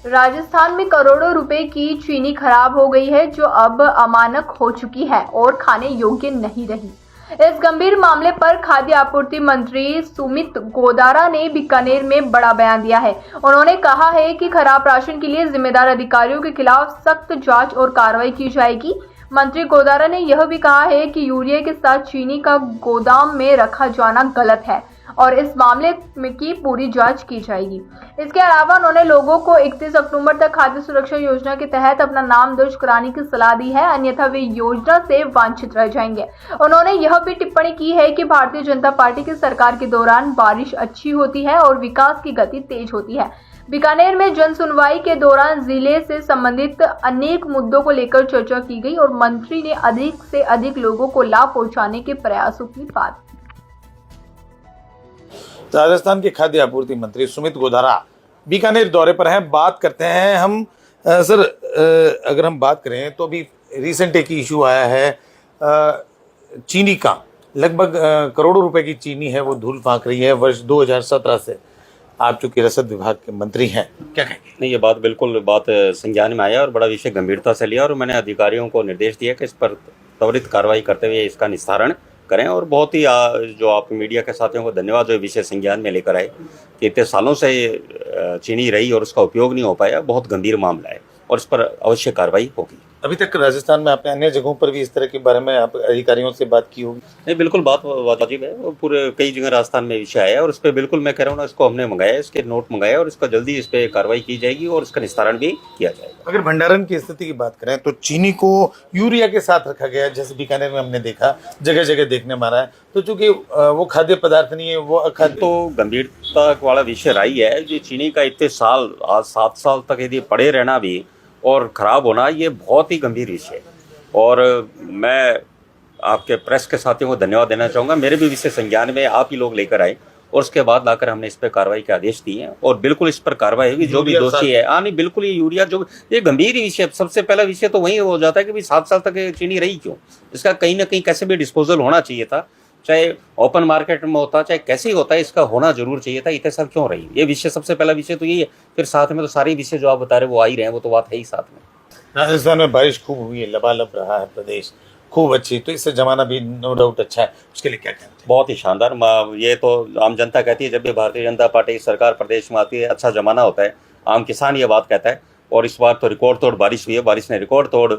राजस्थान में करोड़ों रुपए की चीनी खराब हो गई है, जो अब अमानक हो चुकी है और खाने योग्य नहीं रही। इस गंभीर मामले पर खाद्य आपूर्ति मंत्री सुमित गोदारा ने बीकानेर में बड़ा बयान दिया है। उन्होंने कहा है कि खराब राशन के लिए जिम्मेदार अधिकारियों के खिलाफ सख्त जांच और कार्रवाई की जाएगी। मंत्री गोदारा ने यह भी कहा है कि यूरिया के साथ चीनी का गोदाम में रखा जाना गलत है और इस मामले की पूरी जांच की जाएगी। इसके अलावा उन्होंने लोगों को 31 अक्टूबर तक खाद्य सुरक्षा योजना के तहत अपना नाम दर्ज कराने की सलाह दी है, अन्यथा वे योजना से वंचित रह जाएंगे। उन्होंने यह भी टिप्पणी की है कि भारतीय जनता पार्टी की सरकार के दौरान बारिश अच्छी होती है और विकास की गति तेज होती है। बीकानेर में जन सुनवाई के दौरान जिले से संबंधित अनेक मुद्दों को लेकर चर्चा की गई और मंत्री ने अधिक से अधिक लोगों को लाभ पहुंचाने के प्रयासों की बात की। राजस्थान के खाद्य आपूर्ति मंत्री सुमित गोदारा बीकानेर दौरे पर हैं। बात करते हैं हम सर, अगर हम बात करें तो अभी रिसेंट एक इशू आया है चीनी का। लगभग करोड़ों रुपए की चीनी है वो धूल फांक रही है वर्ष 2017 से। आप चूंकि रसद विभाग के मंत्री हैं, क्या कहेंगे? नहीं, ये बात संज्ञान में आया और बड़ा विषय गंभीरता से लिया और मैंने अधिकारियों को निर्देश दिया कि इस पर त्वरित कार्रवाई करते हुए इसका निस्तारण करें। और बहुत ही जो आप मीडिया के साथियों को धन्यवाद जो विषय संज्ञान में लेकर आए कि इतने सालों से चीनी रही और उसका उपयोग नहीं हो पाया। बहुत गंभीर मामला है और इस पर अवश्य कार्रवाई होगी। अभी तक राजस्थान में आपने अन्य जगहों पर भी इस तरह के बारे में आप अधिकारियों से बात की होगी? नहीं, बिल्कुल बात वाजिब है। और पूरे कई जगह राजस्थान में विषय आया और इस पर बिल्कुल मैं कह रहा हूँ ना, इसको हमने मंगाया, इसके नोट मंगाया और इसका जल्दी इस पर कार्रवाई की जाएगी और इसका निस्तारण भी किया जाएगा। अगर भंडारण की स्थिति की बात करें तो चीनी को यूरिया के साथ रखा गया, जैसे बीकानेर में हमने देखा, जगह जगह देखने में आ रहा है। तो चूंकि वो खाद्य पदार्थ नहीं है, वो अखाद्य। तो गंभीरता वाला विषय रही है जो चीनी का इतने साल, आज 7 साल तक यदि पड़े रहना भी और खराब होना, ये बहुत ही गंभीर विषय है। और मैं आपके प्रेस के साथियों को धन्यवाद देना चाहूँगा। मेरे भी विषय संज्ञान में आप ही लोग लेकर आए और उसके बाद लाकर हमने इस पर कार्रवाई के आदेश दिए हैं और बिल्कुल इस पर कार्रवाई होगी। जो भी दोषी है, हाँ नहीं, बिल्कुल ये यूरिया जो ये गंभीर विषय, सबसे पहला विषय तो वही हो जाता है कि भाई 7 साल तक चीनी रही क्यों? इसका कहीं ना कहीं कैसे भी डिस्पोजल होना चाहिए था, चाहे ओपन मार्केट में होता, चाहे कैसे ही होता है, इसका होना जरूर चाहिए था। इतने साल क्यों रही? ये विषय सबसे पहला विषय तो यही है। फिर साथ में तो सारे विषय जो आप बता रहे वो आ ही रहे हैं, वो तो बात है ही साथ में। राजस्थान में बारिश खूब हुई है, लबालब रहा है प्रदेश, खूब अच्छी, तो इससे जमाना भी नो डाउट अच्छा है। उसके लिए क्या कहना चाहिए? बहुत ही शानदार। ये तो आम जनता कहती है, जब भी भारतीय जनता पार्टी सरकार प्रदेश में आती है अच्छा जमाना होता है। आम किसान ये बात कहता है और इस बार तो रिकॉर्ड तोड़ बारिश हुई है। बारिश ने रिकॉर्ड तोड़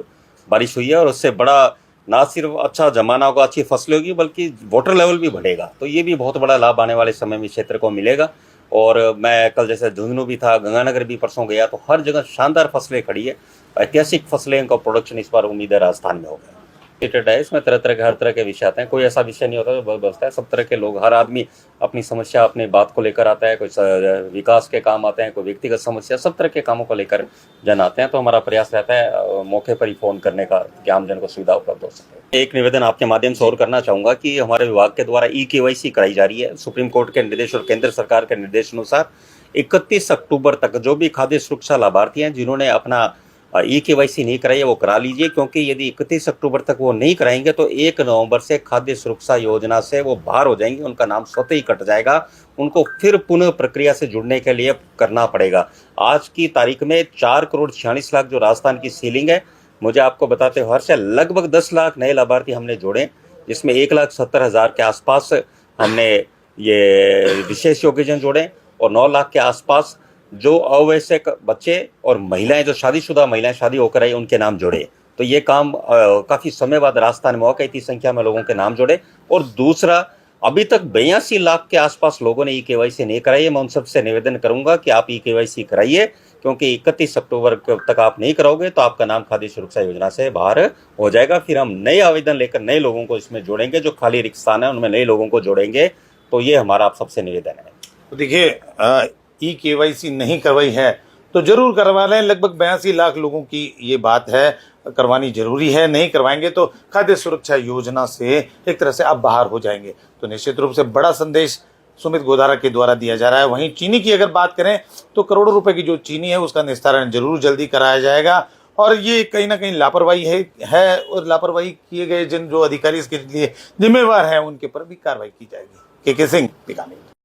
बारिश हुई है और उससे बड़ा ना सिर्फ अच्छा जमाना होगा, अच्छी फसलें होगी, बल्कि वाटर लेवल भी बढ़ेगा। तो ये भी बहुत बड़ा लाभ आने वाले समय में क्षेत्र को मिलेगा। और मैं कल जैसे झुंझुनू भी था, गंगानगर भी परसों गया, तो हर जगह शानदार फसलें खड़ी है। ऐतिहासिक फसलें का प्रोडक्शन इस बार उम्मीद है राजस्थान में होगा। है इसमें तरह तरह के हर तरह के विषय आते हैं। कोई ऐसा विषय नहीं होता जो बहुत बचता है। सब तरह के लोग, हर आदमी अपनी समस्या, अपनी बात को लेकर आता है। कोई विकास के काम आते हैं, कोई व्यक्तिगत समस्या, सब तरह के कामों को लेकर जन आते हैं। तो हमारा प्रयास रहता है मौके पर ही फोन करने का कि आम जन को सुविधा उपलब्ध हो सके। एक निवेदन आपके माध्यम से और करना चाहूँगा कि हमारे विभाग के द्वारा EKYC कराई जा रही है। सुप्रीम कोर्ट के निर्देश और केंद्र सरकार के निर्देश अनुसार 31 अक्टूबर तक जो भी खाद्य सुरक्षा लाभार्थी हैं जिन्होंने अपना EKYC नहीं कराई है वो करा लीजिए, क्योंकि यदि 31 अक्टूबर तक वो नहीं कराएंगे तो 1 नवंबर से खाद्य सुरक्षा योजना से वो बाहर हो जाएंगे। उनका नाम स्वतः ही कट जाएगा। उनको फिर पुनः प्रक्रिया से जुड़ने के लिए करना पड़ेगा। आज की तारीख में 4,46,00,000 जो राजस्थान की सीलिंग है, मुझे आपको बताते हुए हर्ष है, लगभग 10 लाख नए लाभार्थी हमने जोड़े, जिसमें 1,70,000 के आसपास हमने ये विशेष योग्यजन जोड़े और 9 लाख के आसपास जो अवयस्क बच्चे और महिलाएं, जो शादीशुदा महिलाएं, शादी होकर आई, उनके नाम जोड़े। तो ये काम काफ़ी समय बाद राजस्थान में हुआ, इतनी संख्या में लोगों के नाम जोड़े। और दूसरा, अभी तक 82 लाख के आसपास लोगों ने EKYC नहीं कराई है। मैं उन सबसे निवेदन करूंगा कि आप EKYC कराइए, क्योंकि 31 अक्टूबर तक आप नहीं कराओगे तो आपका नाम खाद्य सुरक्षा योजना से बाहर हो जाएगा। फिर हम नए आवेदन लेकर नए लोगों को इसमें जोड़ेंगे, जो खाली रिक्त स्थान है उनमें नए लोगों को जोड़ेंगे। तो ये हमारा आप सबसे निवेदन है। तो देखिए, EKYC नहीं करवाई है तो जरूर करवा लें। लगभग 82 लाख लोगों की ये बात है, करवानी जरूरी है। नहीं करवाएंगे तो खाद्य सुरक्षा योजना से एक तरह से आप बाहर हो जाएंगे। तो निश्चित रूप से बड़ा संदेश सुमित गोदारा के द्वारा दिया जा रहा है। वहीं चीनी की अगर बात करें तो करोड़ों रुपए की जो चीनी है उसका निस्तारण जरूर जल्दी कराया जाएगा। और ये कहीं ना कहीं लापरवाही है और लापरवाही किए गए जिन जो अधिकारी इसके लिए जिम्मेवार हैं उनके ऊपर भी कार्रवाई की जाएगी। KK सिंह, बीकानेर।